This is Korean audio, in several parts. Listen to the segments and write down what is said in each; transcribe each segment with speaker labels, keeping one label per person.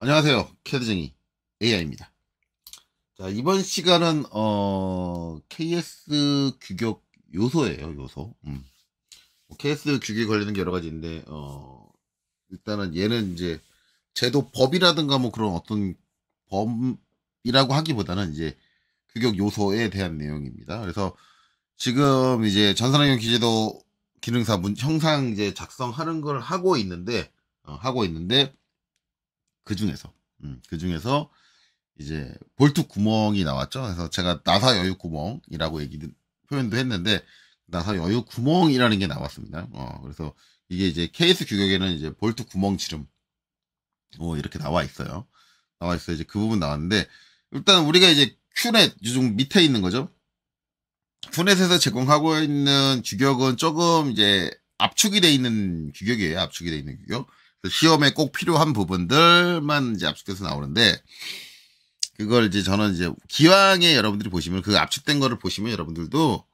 Speaker 1: 안녕하세요. 캐드쟁이 AI입니다. 자, 이번 시간은 KS 규격 요소예요. 요소. KS 규격에 관련된 게 여러 가지인데 일단은 얘는 이제 제도 법이라든가 뭐 그런 어떤 법이라고 하기보다는 이제 규격 요소에 대한 내용입니다. 그래서 지금 이제 전산환경 기재도 기능사 형상 이제 작성하는 걸 하고 있는데 그 중에서 이제 볼트 구멍이 나왔죠. 그래서 제가 나사 여유 구멍이라고 표현도 했는데 나사 여유 구멍이라는 게 나왔습니다. 그래서 이게 이제 KS 규격에는 이제 볼트 구멍 지름 이렇게 나와 있어요. 이제 그 부분 나왔는데 일단 우리가 이제 큐넷 좀 밑에 있는 거죠. 큐넷에서 제공하고 있는 규격은 조금 이제 압축이 돼 있는 규격이에요. 압축이 돼 있는 규격. 시험에 꼭 필요한 부분들만 이제 압축돼서 나오는데, 그걸 이제 저는 이제 기왕에 여러분들이 보시면 그 압축된 거를 보시면 여러분들도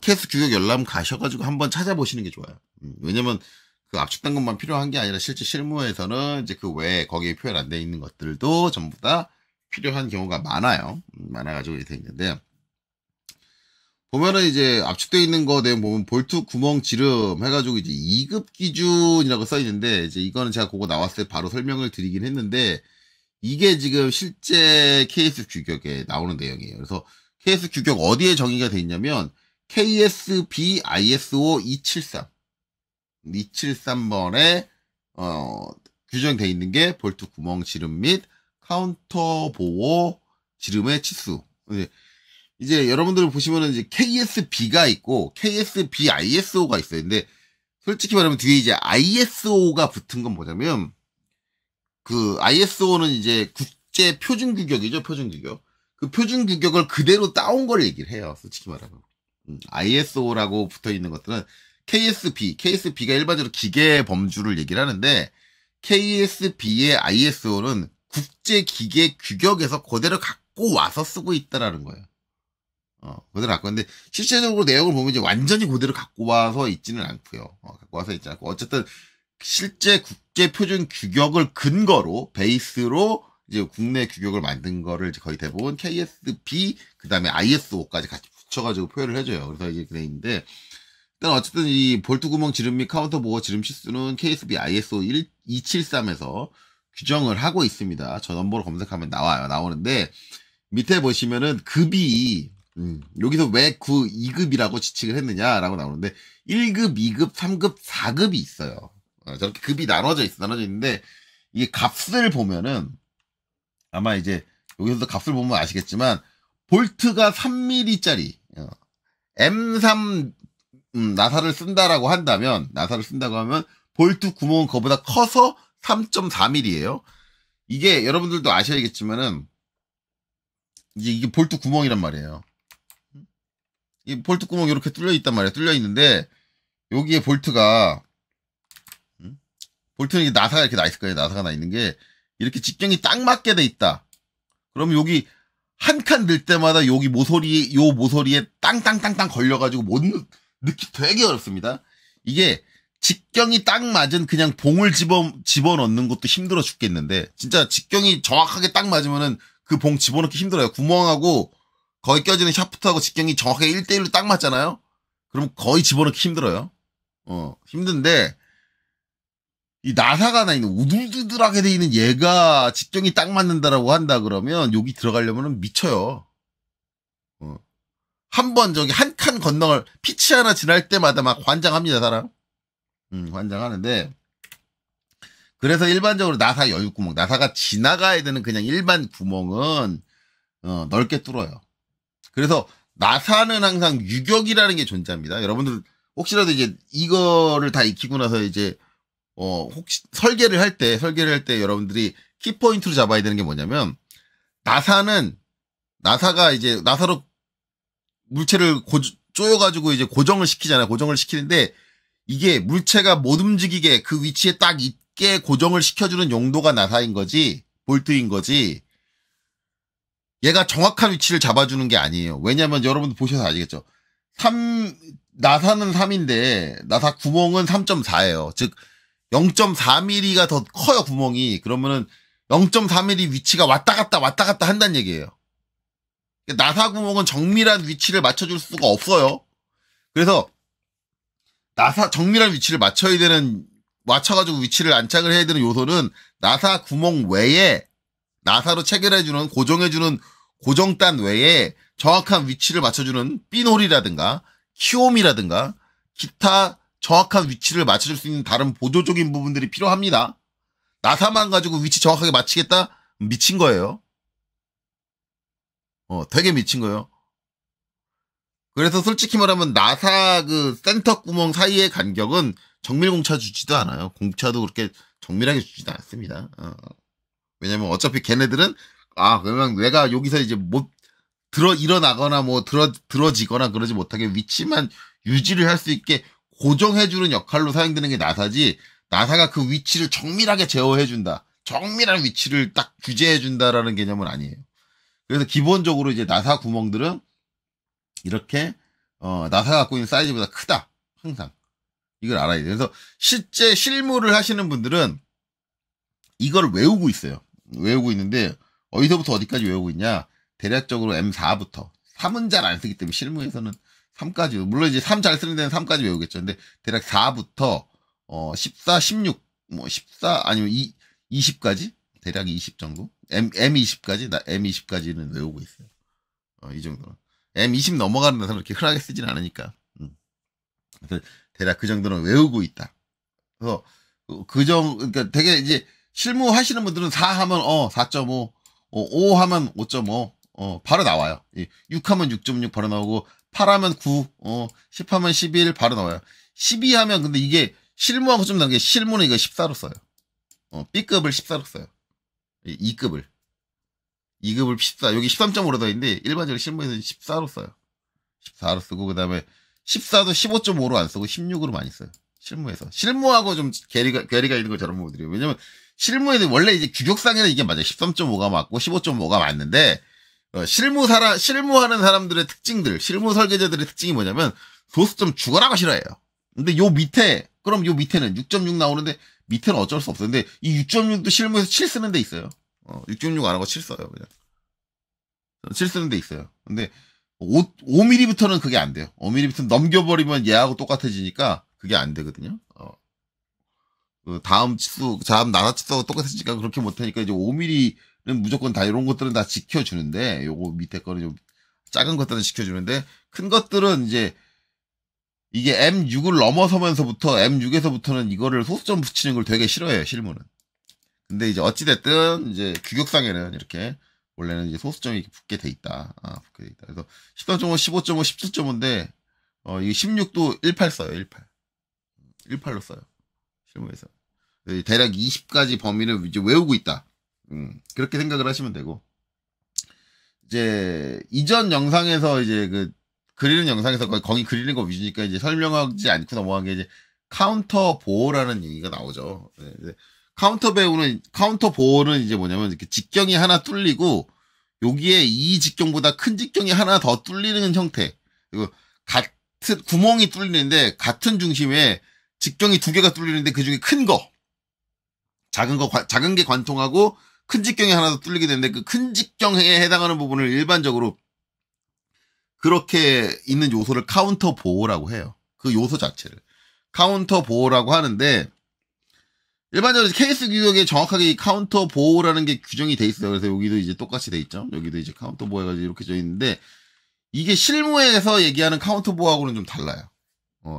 Speaker 1: KS 규격 열람 가셔가지고 한번 찾아보시는 게 좋아요. 왜냐면 그 압축된 것만 필요한 게 아니라 실제 실무에서는 이제 그 외에 거기에 표현 안 돼 있는 것들도 전부 다 필요한 경우가 많아요. 많아가지고 이렇게 돼 있는데, 보면은 이제 압축되어 있는 거 내용 보면 볼트 구멍 지름 해가지고 이제 2급 기준이라고 써 있는데, 이제 이거는 제가 그거 나왔을 때 바로 설명을 드리긴 했는데, 이게 지금 실제 KS 규격에 나오는 내용이에요. 그래서 KS 규격 어디에 정의가 돼 있냐면 KSB ISO 273번에 규정돼 있는 게 볼트 구멍 지름 및 카운터 보호 지름의 치수. 이제 여러분들 보시면은 이제 KSB가 있고 KSB ISO가 있어요. 근데 솔직히 말하면 뒤에 이제 ISO가 붙은 건 뭐냐면, 그 ISO는 이제 국제 표준 규격이죠. 표준 규격. 그 표준 규격을 그대로 따온 걸 얘기를 해요. 솔직히 말하면. ISO라고 붙어 있는 것들은 KSB가 일반적으로 기계 범주를 얘기를 하는데, KSB의 ISO는 국제 기계 규격에서 그대로 갖고 와서 쓰고 있다라는 거예요. 그대로 갖고 왔는데, 실제적으로 내용을 보면 이제 완전히 그대로 갖고 와서 있지는 않고요. 갖고 와서 있지 않고, 어쨌든, 실제 국제 표준 규격을 근거로, 베이스로, 이제 국내 규격을 만든 거를 이제 거의 대부분 KSB, 그 다음에 ISO까지 같이 붙여가지고 표현을 해줘요. 그래서 이제 그래 있는데, 일단 어쨌든 이 볼트 구멍 지름 및 카운터 보호 지름 치수는 KSB ISO 273에서 규정을 하고 있습니다. 저 넘버로 검색하면 나오는데, 밑에 보시면은 급이, 여기서 왜 2급이라고 지칭을 했느냐라고 나오는데 1급, 2급, 3급, 4급이 있어요. 저렇게 급이 나눠져 있는데 이게 값을 보면은 아마 이제 여기서 값을 보면 아시겠지만 볼트가 3mm짜리 M3 나사를 쓴다고 하면 볼트 구멍은 그거보다 커서 3.4mm예요. 이게 여러분들도 아셔야겠지만은 이게 볼트 구멍이란 말이에요. 이 볼트 구멍이 이렇게 뚫려 있단 말이에요. 뚫려 있는데 여기에 볼트는 이게 나사가 이렇게 나 있을 거예요. 나사가 나 있는 게 이렇게 직경이 딱 맞게 돼 있다. 그러면 여기 한 칸 들 때마다 여기 모서리에 땅땅땅땅 걸려가지고 못 넣기 되게 어렵습니다. 이게 직경이 딱 맞은 그냥 봉을 집어넣는 것도 힘들어 죽겠는데, 진짜 직경이 정확하게 딱 맞으면은 그 봉 집어넣기 힘들어요. 구멍하고 거기 껴지는 샤프트하고 직경이 정확하게 1대1로 딱 맞잖아요? 그럼 거의 집어넣기 힘들어요. 힘든데, 이 나사가 나 있는, 우들두들하게 돼 있는 얘가 직경이 딱 맞는다라고 한다 그러면, 여기 들어가려면 미쳐요. 한 칸 건너갈, 피치 하나 지날 때마다 막 환장합니다, 사람. 환장하는데, 그래서 일반적으로 나사 여유구멍, 나사가 지나가야 되는 그냥 일반 구멍은, 넓게 뚫어요. 그래서 나사는 항상 유격이라는 게 존재합니다. 여러분들 혹시라도 이제 이거를 다 익히고 나서 이제 혹시 설계를 할 때 여러분들이 키포인트로 잡아야 되는 게 뭐냐면, 나사가 이제 나사로 물체를 쪼여가지고 이제 고정을 시키잖아요. 고정을 시키는데 이게 물체가 못 움직이게 그 위치에 딱 있게 고정을 시켜주는 용도가 나사인 거지, 볼트인 거지. 얘가 정확한 위치를 잡아주는 게 아니에요. 왜냐면 여러분들 보셔서 아시겠죠. 나사는 3인데 나사 구멍은 3.4예요. 즉 0.4mm가 더 커요, 구멍이. 그러면은 0.4mm 위치가 왔다 갔다 한다는 얘기예요. 나사 구멍은 정밀한 위치를 맞춰줄 수가 없어요. 그래서 정밀한 위치를 맞춰가지고 위치를 안착을 해야 되는 요소는 나사 구멍 외에, 나사로 체결해주는, 고정해주는 고정단 외에 정확한 위치를 맞춰주는 핀홀이라든가 키홈이라든가 기타 정확한 위치를 맞춰줄 수 있는 다른 보조적인 부분들이 필요합니다. 나사만 가지고 위치 정확하게 맞추겠다? 미친 거예요. 되게 미친 거예요. 그래서 솔직히 말하면 나사 그 센터 구멍 사이의 간격은 정밀 공차 주지도 않아요. 공차도 그렇게 정밀하게 주지도 않습니다. 왜냐면 어차피 걔네들은 그냥 내가 여기서 이제 못 일어나거나 뭐 들어지거나 그러지 못하게 위치만 유지를 할 수 있게 고정해주는 역할로 사용되는 게 나사지, 나사가 그 위치를 정밀하게 제어해준다, 정밀한 위치를 딱 규제해준다라는 개념은 아니에요. 그래서 기본적으로 이제 나사 구멍들은 이렇게 나사가 갖고 있는 사이즈보다 크다. 항상 이걸 알아야 돼요. 그래서 실제 실무를 하시는 분들은 이걸 외우고 있어요. 외우고 있는데 어디서부터 어디까지 외우고 있냐? 대략적으로 M4부터 3은 잘 안 쓰기 때문에 실무에서는 3까지, 물론 이제 3 잘 쓰는 데는 3까지 외우겠죠. 근데 대략 4부터 14, 16, 뭐 14 아니면 20까지, 대략 20 정도, M20까지, M20까지는 외우고 있어요. 이 정도는. M20 넘어가는 데서 그렇게 흔하게 쓰진 않으니까. 그래서 대략 그 정도는 외우고 있다. 그래서 그러니까 되게 이제 실무 하시는 분들은 4 하면 4.5, 5 하면 5.5, 바로 나와요. 6 하면 6.6 바로 나오고, 8 하면 9, 10 하면 11 바로 나와요. 12 하면, 근데 이게 실무하고 좀 다른 게, 실무는 이거 14로 써요. B급을 14로 써요. 2급을 14, 여기 13.5로 더 있는데 일반적으로 실무에서는 14로 써요. 14로 쓰고, 그 다음에 14도 15.5로 안 쓰고 16으로 많이 써요. 실무에서. 실무하고 좀 괴리가 있는 걸 저런 부분들이에요. 왜냐면 실무에는 원래 이제 규격상에는 이게 맞아요. 13.5가 맞고 15.5가 맞는데, 실무하는 사람들의 특징들, 실무 설계자들의 특징이 뭐냐면, 소수 좀 죽어라고 싫어해요. 근데 그럼 요 밑에는 6.6 나오는데, 밑에는 어쩔 수 없어요. 근데 이 6.6도 실무에서 7 쓰는 데 있어요. 6.6 안 하고 7 써요, 그냥. 7 쓰는 데 있어요. 근데 5mm부터는 그게 안 돼요. 5mm부터 넘겨버리면 얘하고 똑같아지니까 그게 안 되거든요. 다음 나사 치수하고 똑같으니까 그렇게 못하니까 이제 5mm는 무조건 다 이런 것들은 다 지켜주는데, 요거 밑에 거는 좀 작은 것들은 지켜주는데, 큰 것들은 이제 이게 M6을 넘어서면서부터, M6에서부터는 이거를 소수점 붙이는 걸 되게 싫어해요, 실무는. 근데 이제 어찌됐든 이제 규격상에는 이렇게 원래는 이제 소수점이 이렇게 붙게 돼 있다. 붙게 돼 있다. 그래서 13.5, 15.5, 17.5인데, 이게 16도 18 써요, 18. 18로 써요. 실무에서. 대략 20까지 범위를 이제 외우고 있다. 그렇게 생각을 하시면 되고. 이제, 이전 영상에서 이제 그리는 영상에서 거기 그리는 거 위주니까 이제 설명하지 않고 넘어간 게 이제 카운터 보호라는 얘기가 나오죠. 카운터 보호는 이제 뭐냐면 이렇게 직경이 하나 뚫리고, 여기에 이 직경보다 큰 직경이 하나 더 뚫리는 형태. 그리고 구멍이 뚫리는데 같은 중심에 직경이 2개가 뚫리는데 그 중에 큰 거, 작은 게 관통하고 큰 직경이 하나 더 뚫리게 되는데, 그 큰 직경에 해당하는 부분을 일반적으로 그렇게 있는 요소를 카운터 보호라고 해요. 그 요소 자체를 카운터 보호라고 하는데, 일반적으로 케이스 규격에 정확하게 이 카운터 보호라는 게 규정이 돼 있어요. 그래서 여기도 이제 똑같이 돼 있죠. 여기도 이제 카운터 보호해가지고 이렇게 돼 있는데, 이게 실무에서 얘기하는 카운터 보호하고는 좀 달라요.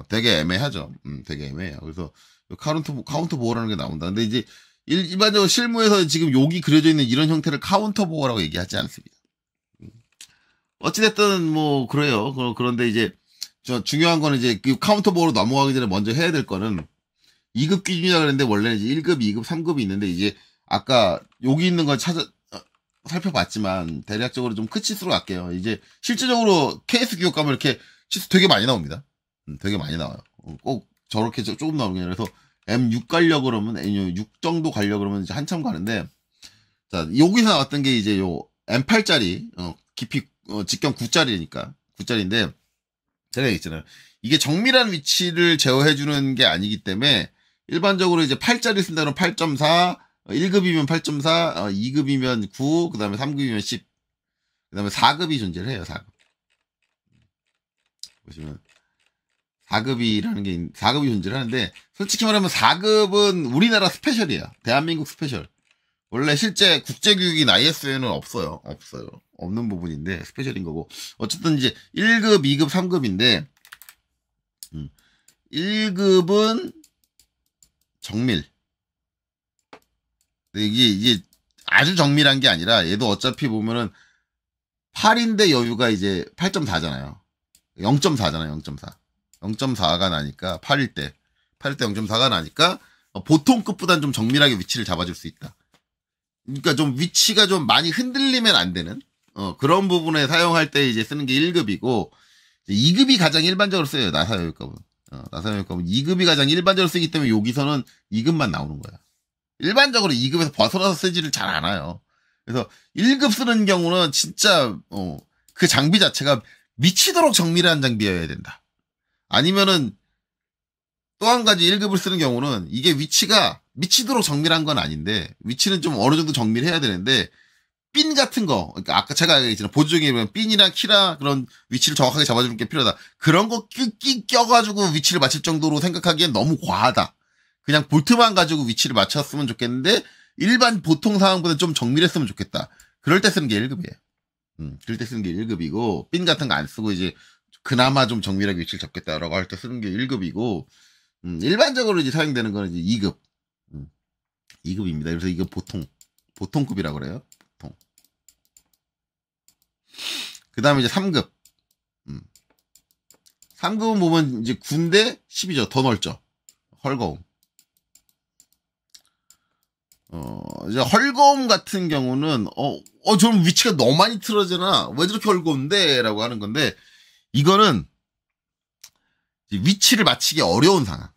Speaker 1: 되게 애매하죠. 되게 애매해요. 그래서 카운터 보호라는 게 나온다. 근데 이제 일반적으로 실무에서 지금 여기 그려져 있는 이런 형태를 카운터 보호라고 얘기하지 않습니다. 어찌됐든 뭐 그래요. 그런데 이제 중요한 거는 이제 그 카운터 보호로 넘어가기 전에 먼저 해야 될 거는 2급 기준이라 그랬는데, 원래는 이제 1급, 2급, 3급이 있는데, 이제 아까 여기 있는 거 살펴봤지만 대략적으로 좀 큰 치수로 갈게요. 이제 실질적으로 케이스 규격 가면 이렇게 치수 되게 많이 나옵니다. 되게 많이 나와요. 꼭 저렇게 조금 나오는 게 아니라. 그래서 M6 가려고 그러면, M6 정도 가려고 그러면 이제 한참 가는데, 자, 여기서 나왔던 게 이제 요 M8짜리, 깊이, 직경 9짜리니까, 9짜리인데, 제가 얘기했잖아요. 이게 정밀한 위치를 제어해주는 게 아니기 때문에, 일반적으로 이제 8짜리 쓴다 그러면 8.4, 1급이면 8.4, 2급이면 9, 그 다음에 3급이면 10, 그 다음에 4급이 존재를 해요, 4급. 보시면, 4급이 존재를 하는데, 솔직히 말하면 4급은 우리나라 스페셜이에요. 대한민국 스페셜. 원래 실제 국제교육인 IS에는 없어요. 없어요. 없는 부분인데, 스페셜인 거고. 어쨌든 이제 1급, 2급, 3급인데, 1급은 정밀. 이게 아주 정밀한 게 아니라, 얘도 어차피 보면은 8인데 여유가 이제 8.4잖아요. 0.4잖아요, 0.4. 0.4가 나니까, 8일 때 0.4가 나니까, 보통급보단 좀 정밀하게 위치를 잡아줄 수 있다. 그러니까 좀 위치가 좀 많이 흔들리면 안 되는, 그런 부분에 사용할 때 이제 쓰는 게 1급이고, 2급이 가장 일반적으로 써요, 나사여유값은. 나사여유값은 2급이 가장 일반적으로 쓰기 때문에 여기서는 2급만 나오는 거야. 일반적으로 2급에서 벗어나서 쓰지를 잘 않아요. 그래서 1급 쓰는 경우는 진짜, 그 장비 자체가 미치도록 정밀한 장비여야 된다. 아니면은, 또 한 가지 1급을 쓰는 경우는 이게 위치가 미치도록 정밀한 건 아닌데, 위치는 좀 어느 정도 정밀해야 되는데, 핀 같은 거, 그러니까 아까 제가 얘기했잖아요. 보조 중에 보면 핀이나 키나 그런 위치를 정확하게 잡아주는 게 필요하다. 그런 거 껴가지고 위치를 맞출 정도로 생각하기엔 너무 과하다. 그냥 볼트만 가지고 위치를 맞췄으면 좋겠는데, 일반 보통 상황보다 좀 정밀했으면 좋겠다. 그럴 때 쓰는 게 1급이에요. 그럴 때 쓰는 게 1급이고, 핀 같은 거 안 쓰고 이제, 그나마 좀 정밀하게 위치를 잡겠다라고 할 때 쓰는 게 1급이고, 일반적으로 이제 사용되는 거는 이제 2급. 2급입니다. 그래서 이거 보통급이라고 그래요. 보통. 그 다음에 이제 3급. 3급은 보면 이제 9인데 10이죠. 더 넓죠. 헐거움. 이제 헐거움 같은 경우는, 좀 위치가 너무 많이 틀어지나? 왜 저렇게 헐거운데? 라고 하는 건데, 이거는 위치를 맞추기 어려운 상황.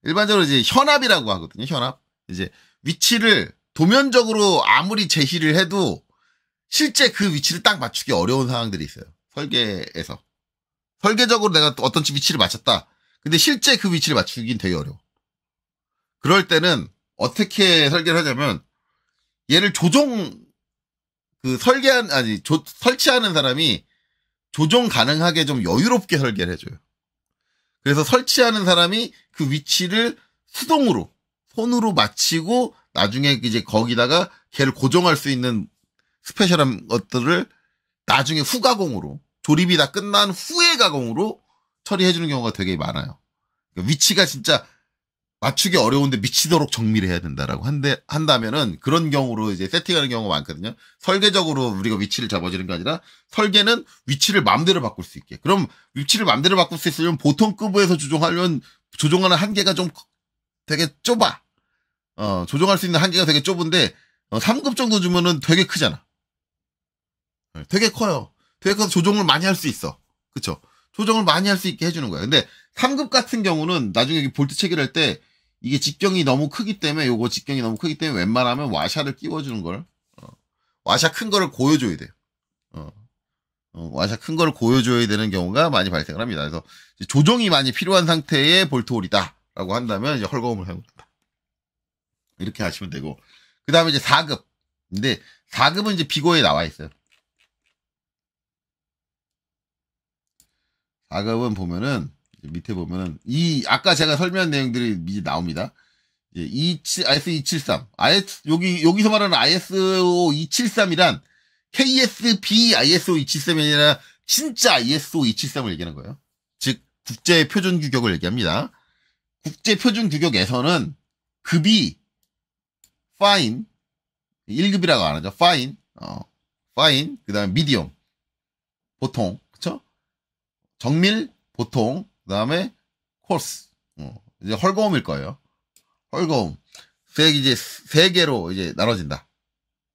Speaker 1: 일반적으로 이제 현압이라고 하거든요. 현압. 이제 위치를 도면적으로 아무리 제시를 해도 실제 그 위치를 딱 맞추기 어려운 상황들이 있어요. 설계에서. 설계적으로 내가 어떤 위치를 맞췄다. 근데 실제 그 위치를 맞추긴 되게 어려워. 그럴 때는 어떻게 설계를 하냐면, 얘를 설치하는 사람이 조정 가능하게 좀 여유롭게 설계를 해줘요. 그래서 설치하는 사람이 그 위치를 수동으로, 손으로 맞추고, 나중에 이제 거기다가 걔를 고정할 수 있는 스페셜한 것들을 나중에 후가공으로, 조립이 다 끝난 후에 가공으로 처리해주는 경우가 되게 많아요. 그러니까 위치가 진짜 맞추기 어려운데 미치도록 정밀해야 된다라고 한다면은 그런 경우로 이제 세팅하는 경우가 많거든요. 설계적으로 우리가 위치를 잡아주는 게 아니라 설계는 위치를 마음대로 바꿀 수 있게. 그럼 위치를 마음대로 바꿀 수 있으면 보통 급에서 조종하는 한계가 좀 되게 좁아. 조종할 수 있는 한계가 되게 좁은데 3급 정도 주면은 되게 크잖아. 되게 커요. 되게 커서 조종을 많이 할 수 있어. 그쵸? 조정을 많이 할 수 있게 해주는 거야. 근데 3급 같은 경우는 나중에 볼트 체결할 때 이게 직경이 너무 크기 때문에 웬만하면 와샤를 끼워주는 걸, 와샤 큰 거를 고여줘야 돼요. 와샤 큰 거를 고여줘야 되는 경우가 많이 발생을 합니다. 그래서 조정이 많이 필요한 상태의 볼트홀이다라고 한다면 이제 헐거움을 사용한다. 이렇게 하시면 되고, 그 다음에 이제 4급. 근데 4급은 이제 비고에 나와 있어요. 4급은 보면은 밑에 보면은 아까 제가 설명한 내용들이 이제 나옵니다. ISO 273. 여기서 말하는 ISO 273이란 KSB ISO 273이 아니라 진짜 ISO 273을 얘기하는 거예요. 즉 국제 표준 규격을 얘기합니다. 국제 표준 규격에서는 급이 fine 1급이라고 안 하죠. fine 그다음에 medium 보통, 그쵸? 정밀 보통, 그다음에 코스, 이제 헐거움일 거예요. 헐거움. 이제 세 개로 이제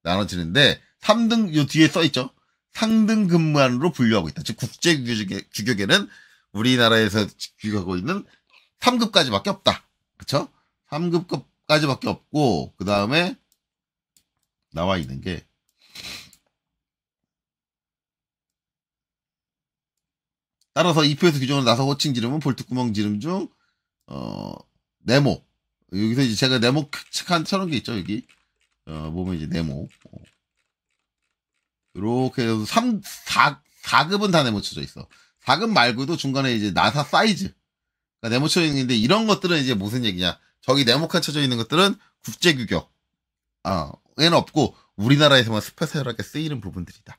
Speaker 1: 나눠지는데 3등 요 뒤에 써 있죠. 상등급만으로 분류하고 있다. 즉 국제 규격에는 우리나라에서 규격하고 있는 3급까지밖에 없다. 그렇죠? 3급까지밖에 없고 그다음에 나와 있는 게 따라서 EP에서 규정을 나서 호칭 지름은 볼트구멍 지름 중 네모 여기서 이제 제가 네모 체크한 쳐놓은 게 있죠, 여기. 보면 이제 네모. 이렇게 해서 4급은 다 네모 쳐져 있어. 4급 말고도 중간에 이제 나사 사이즈. 그러니까 네모 쳐져 있는데 이런 것들은 이제 무슨 얘기냐. 저기 네모칸 쳐져 있는 것들은 국제규격. 얘는 없고 우리나라에서만 스페셜하게 쓰이는 부분들이다.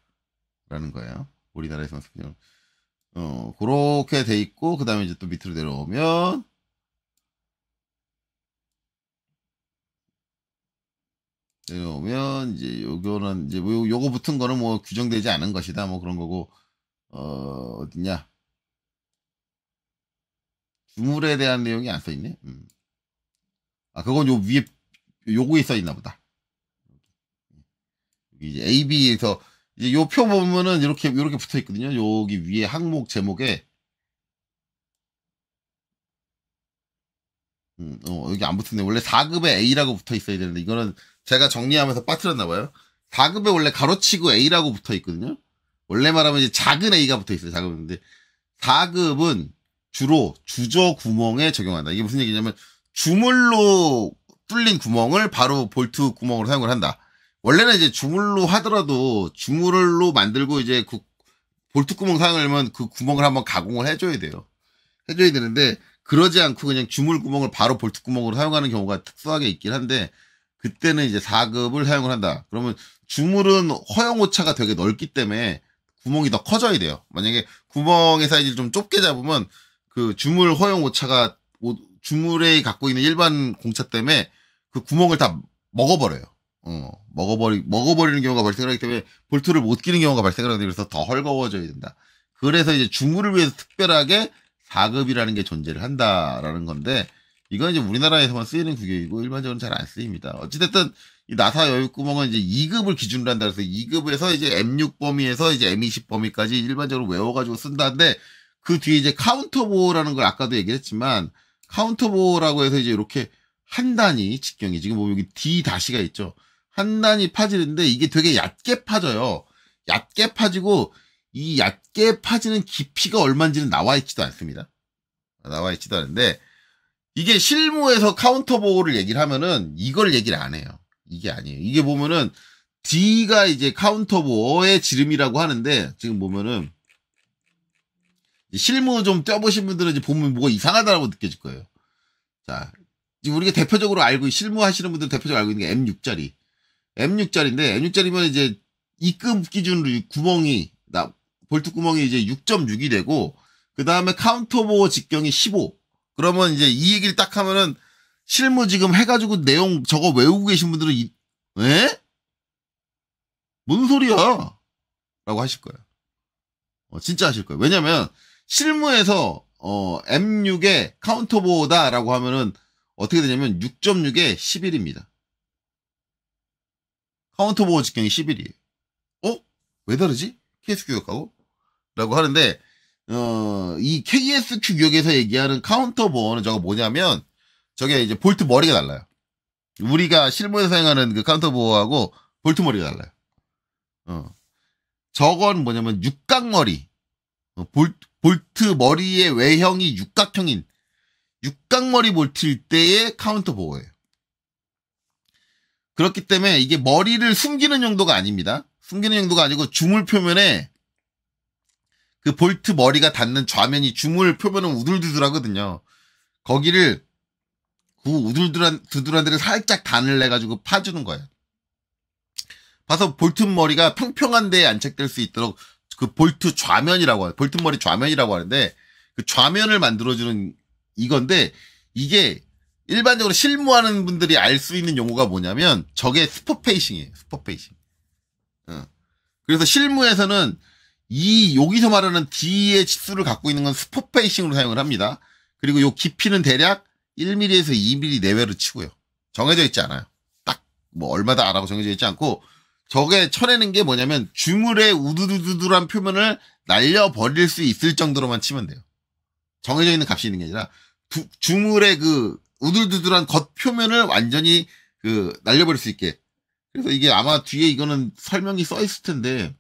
Speaker 1: 라는 거예요. 우리나라에서만 쓰이는. 그렇게 돼 있고, 그 다음에 이제 또 밑으로 내려오면, 이제 요거는 이제 뭐 요거 붙은 거는 뭐 규정되지 않은 것이다. 뭐 그런 거고, 어디냐. 주물에 대한 내용이 안 써 있네. 그건 요 위에 요거에 써 있나 보다. 여기 이제 AB에서 이제 요 표 보면은 이렇게 붙어 있거든요. 여기 위에 항목 제목에 여기 안 붙었네. 원래 4급에 A라고 붙어 있어야 되는데 이거는 제가 정리하면서 빠뜨렸나 봐요. 4급에 원래 가로치고 A라고 붙어 있거든요. 원래 말하면 이제 작은 A가 붙어 있어요. 작은데 4급은 주로 주저 구멍에 적용한다. 이게 무슨 얘기냐면 주물로 뚫린 구멍을 바로 볼트 구멍으로 사용을 한다. 원래는 이제 주물로 하더라도 주물로 만들고 이제 그 볼트 구멍 사용하려면 그 구멍을 한번 가공을 해줘야 돼요. 해줘야 되는데 그러지 않고 그냥 주물 구멍을 바로 볼트 구멍으로 사용하는 경우가 특수하게 있긴 한데 그때는 이제 4급을 사용을 한다. 그러면 주물은 허용 오차가 되게 넓기 때문에 구멍이 더 커져야 돼요. 만약에 구멍의 사이즈를 좀 좁게 잡으면 그 주물 허용 오차가 주물에 갖고 있는 일반 공차 때문에 그 구멍을 다 먹어버려요. 먹어버리는 경우가 발생하기 때문에 볼트를 못 끼는 경우가 발생하는데 그래서 더 헐거워져야 된다. 그래서 이제 주물을 위해서 특별하게 4급이라는 게 존재를 한다라는 건데 이건 이제 우리나라에서만 쓰이는 규격이고 일반적으로는 잘 안 쓰입니다. 어찌됐든 이 나사 여유구멍은 이제 2급을 기준으로 한다. 그래서 2급에서 이제 M6 범위에서 이제 M20 범위까지 일반적으로 외워가지고 쓴다는데 그 뒤에 이제 카운터보어라는 걸 아까도 얘기했지만 카운터보어라고 해서 이제 이렇게 한 단위 직경이 지금 보면 여기 D 다시가 있죠. 한 단위 파지는데 이게 되게 얕게 파져요. 얕게 파지고 이 얕게 파지는 깊이가 얼마인지는 나와 있지도 않습니다. 나와 있지도 않은데 이게 실무에서 카운터보어를 얘기를 하면은 이걸 얘기를 안 해요. 이게 아니에요. 이게 보면은 D가 이제 카운터보어의 지름이라고 하는데 지금 보면은 실무 좀 떼어보신 분들은 이제 보면 뭐가 이상하다라고 느껴질 거예요. 자, 지금 우리가 대표적으로 알고 실무 하시는 분들 대표적으로 알고 있는 게 M6짜리. M6짜리인데 M6짜리면 이제 2급 기준으로 구멍이 볼트 구멍이 이제 6.6이 되고 그 다음에 카운터보어 직경이 15. 그러면 이제 이 얘기를 딱 하면은 실무 지금 해가지고 내용 저거 외우고 계신 분들은 에? 뭔 소리야? 라고 하실 거예요. 진짜 하실 거예요. 왜냐면 실무에서 M6의 카운터보어다라고 하면은 어떻게 되냐면 6.6에 11입니다. 카운터보어 직경이 11이에요. 왜 다르지? KS 규격하고? 라고 하는데 이 KS 규격에서 얘기하는 카운터보어는 저거 뭐냐면 저게 이제 볼트 머리가 달라요. 우리가 실무에서 사용하는 그 카운터보어하고 볼트 머리가 달라요. 저건 뭐냐면 육각머리. 볼트 머리의 외형이 육각형인 육각머리 볼트일 때의 카운터보어예요. 그렇기 때문에 이게 머리를 숨기는 용도가 아닙니다. 숨기는 용도가 아니고 주물 표면에 그 볼트 머리가 닿는 좌면이 주물 표면은 우둘두둘하거든요. 거기를 그 우둘두둘한 데를 살짝 단을 내가지고 파주는 거예요. 봐서 볼트 머리가 평평한 데에 안착될 수 있도록 그 볼트 좌면이라고 해요. 볼트 머리 좌면이라고 하는데 그 좌면을 만들어주는 이건데 이게 일반적으로 실무하는 분들이 알 수 있는 용어가 뭐냐면 저게 스포 페이싱이에요. 스포 페이싱. 그래서 실무에서는 여기서 말하는 D의 치수를 갖고 있는 건 스포 페이싱으로 사용을 합니다. 그리고 요 깊이는 대략 1mm에서 2mm 내외로 치고요. 정해져 있지 않아요. 딱 뭐 얼마다 알아고 정해져 있지 않고 저게 쳐내는 게 뭐냐면 주물의 우두두두한 표면을 날려버릴 수 있을 정도로만 치면 돼요. 정해져 있는 값이 있는 게 아니라 주물의 그 우둘두둘한 겉표면을 완전히 날려버릴 수 있게. 그래서 이게 아마 뒤에 이거는 설명이 써 있을 텐데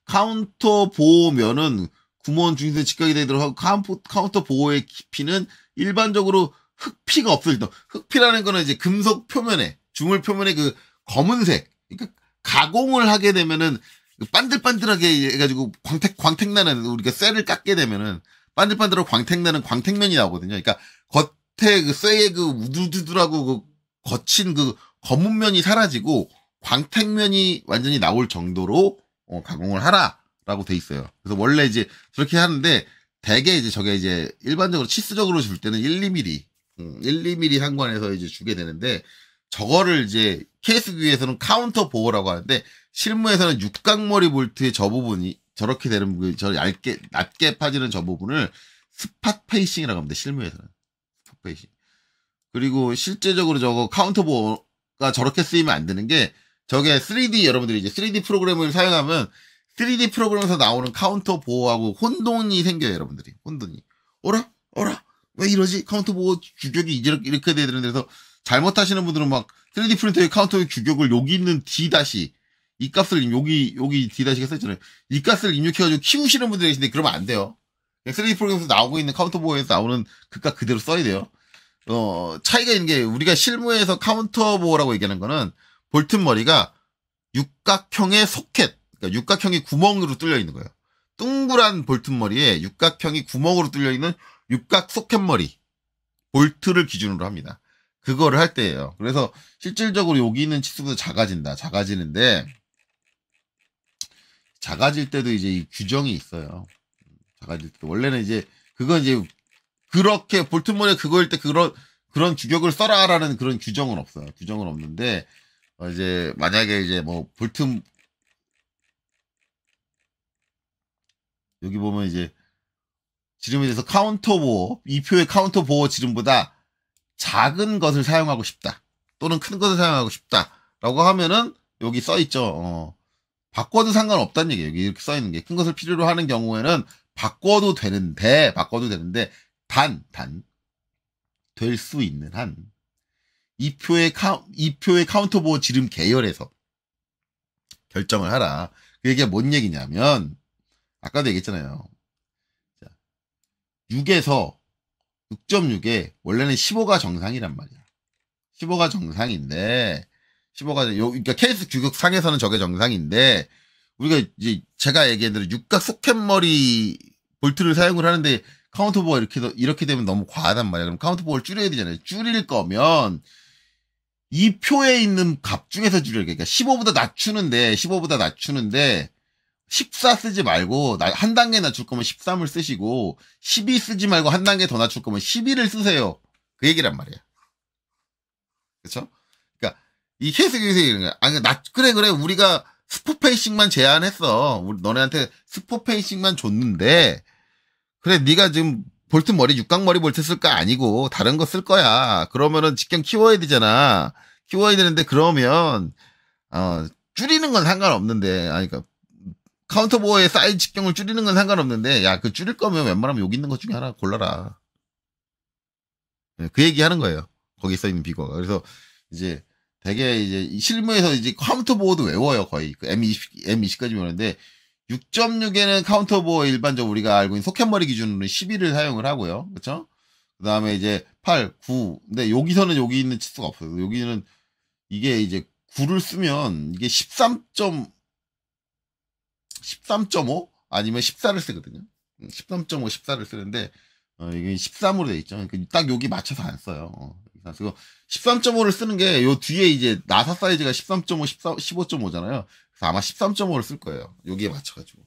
Speaker 1: 카운터 보호면은 구멍 중심에 직각이 되도록 하고 카운터 보호의 깊이는 일반적으로 흑피가 없어진다. 흑피라는 거는 이제 금속 표면에, 주물 표면에 그 검은색, 그러니까 가공을 하게 되면은 반들반들하게 해가지고 광택 나는, 우리가 쇠를 깎게 되면은 반들반들하고 광택 나는 광택면이 나오거든요. 그러니까 겉에 그 쇠의 그 우두두두라고 그 거친 그 검은 면이 사라지고 광택면이 완전히 나올 정도로 가공을 하라라고 돼 있어요. 그래서 원래 이제 저렇게 하는데 대개 이제 저게 이제 일반적으로 치수적으로 줄 때는 1, 2mm, 1, 2mm 상관에서 이제 주게 되는데 저거를 이제 케이스규에서는 카운터 보호라고 하는데 실무에서는 육각머리 볼트의 저 부분이 저렇게 되는 저 얇게 낮게 파지는 저 부분을 스팟 페이싱이라고 합니다. 실무에서는 스팟 페이싱. 그리고 실제적으로 저거 카운터 보호가 저렇게 쓰이면 안 되는 게 저게 3D 여러분들이 이제 3D 프로그램을 사용하면 3D 프로그램에서 나오는 카운터 보호하고 혼돈이 생겨요, 여러분들이. 혼돈이. 어라? 왜 이러지? 카운터 보호 규격이 이렇게 돼야 되는데, 그래서 잘못하시는 분들은 막 3D 프린터의 카운터의 규격을 여기 있는 D- 이 값을 여기 D-가 써있잖아요. 이 값을 입력해가지고 키우시는 분들이 계신데 그러면 안 돼요. 3D 프로그램에서 나오고 있는 카운터 보호에서 나오는 그 값 그대로 써야 돼요. 차이가 있는 게 우리가 실무에서 카운터 보호라고 얘기하는 거는 볼트 머리가 육각형의 소켓, 그러니까 육각형이 구멍으로 뚫려 있는 거예요. 둥그란 볼트 머리에 육각형이 구멍으로 뚫려 있는 육각 소켓 머리, 볼트를 기준으로 합니다. 그거를 할 때예요. 그래서 실질적으로 여기 있는 치수보다 작아지는데 작아질 때도 이제 이 규정이 있어요. 작아질 때 원래는 이제 그건 이제 그렇게 볼트 머리에 그거일 때 그런 규격을 써라라는 그런 규정은 없어요. 규정은 없는데 이제 만약에 이제 뭐 볼트 여기 보면 이제 지름에 대해서 카운터 보호, 이 표의 카운터 보호 지름보다 작은 것을 사용하고 싶다. 또는 큰 것을 사용하고 싶다라고 하면은 여기 써 있죠. 바꿔도 상관없다는 얘기예요. 여기 이렇게 써 있는 게 큰 것을 필요로 하는 경우에는 바꿔도 되는데 단 될 수 있는 한 이 표의 카운터 보호 지름 계열에서 결정을 하라. 그게 뭔 얘기냐면 아까도 얘기했잖아요. 6에서 6.6에 원래는 15가 정상이란 말이야. 15가 정상인데 15가 그러니까 케이스 규격 상에서는 저게 정상인데 우리가 이제 제가 얘기한 대로 육각 소켓머리 볼트를 사용을 하는데 카운터 보호가 이렇게 되면 너무 과하단 말이야. 그럼 카운터 보호를 줄여야 되잖아요. 줄일 거면 이 표에 있는 값 중에서 줄여야 돼. 그러니까 15보다 낮추는데 14 쓰지 말고 한 단계 낮출 거면 13을 쓰시고 12 쓰지 말고 한 단계 더 낮출 거면 12를 쓰세요. 그 얘기란 말이야. 그렇죠? 그러니까 이 케이스 교육에서 이런 거야. 그래 우리가 스포 페이싱만 제안했어. 우리 너네한테 스포 페이싱만 줬는데 그래 네가 지금 볼트 머리 육각 머리 볼트 쓸 거 아니고 다른 거 쓸 거야. 그러면은 직경 키워야 되잖아. 키워야 되는데 그러면 줄이는 건 상관없는데 그러니까 카운터 보호의 사이즈 직경을 줄이는 건 상관없는데 야 그 줄일 거면 웬만하면 여기 있는 것 중에 하나 골라라. 그 얘기 하는 거예요. 거기 써 있는 비거가. 그래서 이제 되게 이제 실무에서 이제 카운터 보호도 외워요. 거의 그 M20까지 외우는데 6.6에는 카운터 보호 일반적으로 우리가 알고 있는 소켓머리 기준으로 11을 사용을 하고요. 그렇죠? 그 다음에 이제 8, 9. 근데 여기서는 여기 있는 치수가 없어요. 여기는 이게 이제 9를 쓰면 이게 13.5 아니면 14를 쓰거든요. 13.5, 14를 쓰는데 이게 13으로 돼 있죠. 그러니까 딱 여기 맞춰서 안 써요. 그래서 13.5를 쓰는 게 요 뒤에 이제 나사 사이즈가 13.5, 15.5잖아요. 그래서 아마 13.5를 쓸 거예요. 여기에 맞춰가지고.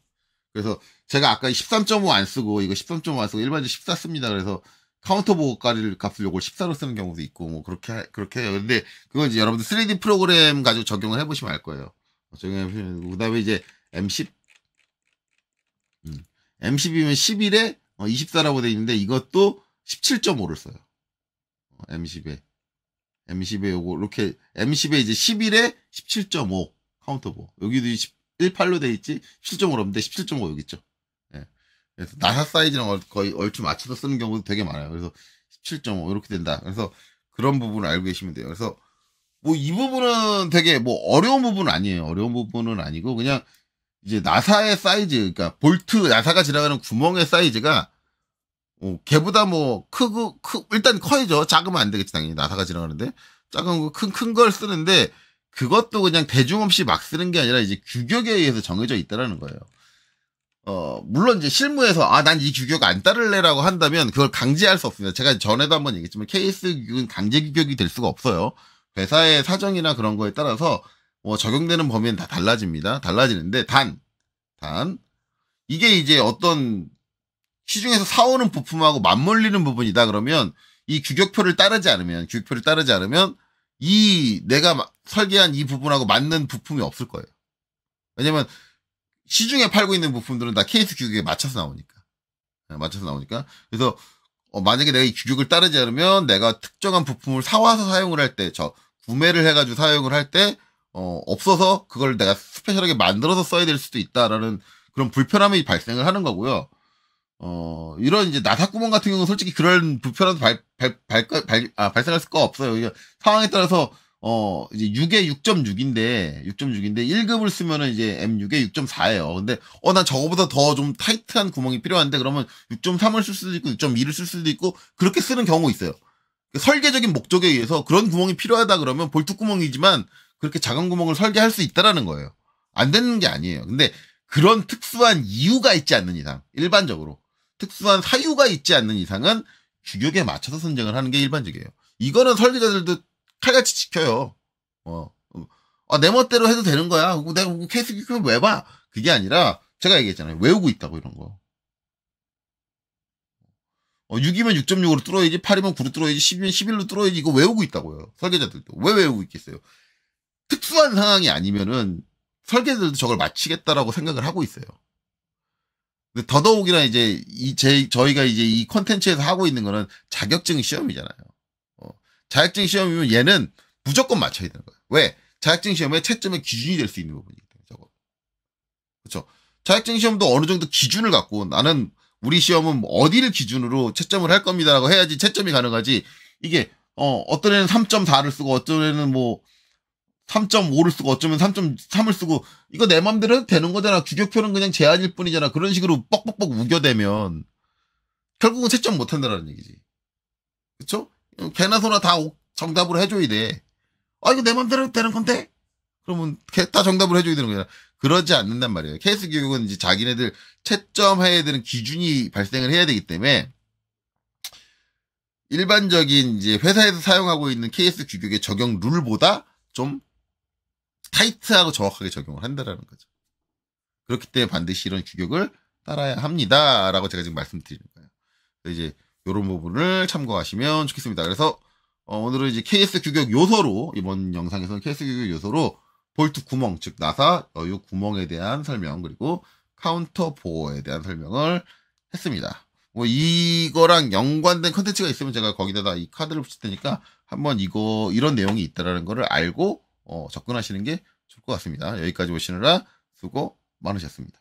Speaker 1: 그래서 제가 아까 13.5 안 쓰고 이거 13.5 안 쓰고 일반적으로 14 씁니다. 그래서 카운터 보호까지 값을 요걸 14로 쓰는 경우도 있고 뭐 그렇게 해요. 근데 그건 이제 여러분들 3D 프로그램 가지고 적용을 해보시면 알 거예요. 그다음에 이제 M10 M10이면 11에 24라고 돼 있는데 이것도 17.5를 써요. M10에 요거 이렇게 M10에 이제 11에 17.5 카운터 보호. 여기도 18로 돼 있지 17.5로 없는데 17.5 여기 있죠. 예. 그래서 나사 사이즈랑 거의 얼추 맞춰서 쓰는 경우도 되게 많아요. 그래서 17.5 이렇게 된다. 그래서 그런 부분을 알고 계시면 돼요. 그래서 뭐 이 부분은 되게 뭐 어려운 부분은 아니에요. 어려운 부분은 아니고 그냥 이제 나사의 사이즈, 그러니까 볼트 나사가 지나가는 구멍의 사이즈가 걔보다 뭐 일단 커야죠. 작으면 안 되겠지 당연히 나사가 지나가는데 작은 거 큰 걸 쓰는데 그것도 그냥 대중 없이 막 쓰는 게 아니라 이제 규격에 의해서 정해져 있다라는 거예요. 물론 이제 실무에서 난 이 규격 안 따를래라고 한다면 그걸 강제할 수 없습니다. 제가 전에도 한번 얘기했지만 KS 규격은 강제 규격이 될 수가 없어요. 회사의 사정이나 그런 거에 따라서 적용되는 범위는 다 달라집니다. 달라지는데 단 이게 이제 어떤 시중에서 사오는 부품하고 맞물리는 부분이다 그러면 이 규격표를 따르지 않으면 이 내가 설계한 이 부분하고 맞는 부품이 없을 거예요. 왜냐면 시중에 팔고 있는 부품들은 다 KS 규격에 맞춰서 나오니까. 그래서 만약에 내가 이 규격을 따르지 않으면 내가 특정한 부품을 사와서 사용을 할 때, 구매를 해가지고 사용을 할 때, 없어서 그걸 내가 스페셜하게 만들어서 써야 될 수도 있다라는 그런 불편함이 발생을 하는 거고요. 이런 이제 나사구멍 같은 경우는 솔직히 그런 불편함도 발생할 수가 없어요. 이게 상황에 따라서 이제 6에 6.6인데 1급을 쓰면은 이제 M6에 6.4예요. 근데 난 저거보다 더 좀 타이트한 구멍이 필요한데 그러면 6.3을 쓸 수도 있고 6.2를 쓸 수도 있고 그렇게 쓰는 경우 있어요. 설계적인 목적에 의해서 그런 구멍이 필요하다 그러면 볼트 구멍이지만 그렇게 작은 구멍을 설계할 수 있다라는 거예요. 안 되는 게 아니에요. 근데 그런 특수한 이유가 있지 않는 이상, 일반적으로 특수한 사유가 있지 않는 이상은 규격에 맞춰서 선정을 하는 게 일반적이에요. 이거는 설계자들도 칼같이 지켜요. 내 멋대로 해도 되는 거야. 내가 케이스 규격을 왜 봐? 그게 아니라 제가 얘기했잖아요. 외우고 있다고 이런 거. 6이면 6.6으로 뚫어야지, 8이면 9로 뚫어야지, 10이면 11로 뚫어야지. 이거 외우고 있다고요. 설계자들도. 왜 외우고 있겠어요? 특수한 상황이 아니면은 설계자들도 저걸 맞히겠다라고 생각을 하고 있어요. 근데 더더욱이나 이제 저희가 이제 이 콘텐츠에서 하고 있는 거는 자격증 시험이잖아요. 자격증 시험이면 얘는 무조건 맞춰야 되는 거예요. 왜? 자격증 시험의 채점의 기준이 될 수 있는 부분이기 때문에 저거. 그렇죠? 자격증 시험도 어느 정도 기준을 갖고 나는 우리 시험은 어디를 기준으로 채점을 할 겁니다라고 해야지 채점이 가능하지. 이게 어떤 애는 3.4를 쓰고 어떤 애는 뭐 3.5를 쓰고 어쩌면 3.3을 쓰고 이거 내 맘대로 해도 되는 거잖아. 규격표는 그냥 제한일 뿐이잖아. 그런 식으로 뻑뻑뻑 우겨대면 결국은 채점 못 한다는 얘기지. 그쵸? 개나 소나 다 정답으로 해줘야 돼. 이거 내 맘대로 해도 되는 건데? 그러면 다 정답을 해줘야 되는 거잖아. 그러지 않는단 말이에요. 케이스 규격은 이제 자기네들 채점해야 되는 기준이 발생을 해야 되기 때문에 일반적인 이제 회사에서 사용하고 있는 KS 규격의 적용 룰보다 좀 타이트하고 정확하게 적용을 한다라는 거죠. 그렇기 때문에 반드시 이런 규격을 따라야 합니다라고 제가 지금 말씀드리는 거예요. 이제 이런 부분을 참고하시면 좋겠습니다. 그래서 오늘은 이제 KS 규격 요소로 이번 영상에서는 KS 규격 요소로 볼트 구멍, 즉 나사 여유 구멍에 대한 설명 그리고 카운터 보호에 대한 설명을 했습니다. 뭐 이거랑 연관된 컨텐츠가 있으면 제가 거기다가 이 카드를 붙일 테니까 한번 이런 내용이 있다라는 거를 알고 접근하시는 게 좋을 것 같습니다. 여기까지 오시느라 수고 많으셨습니다.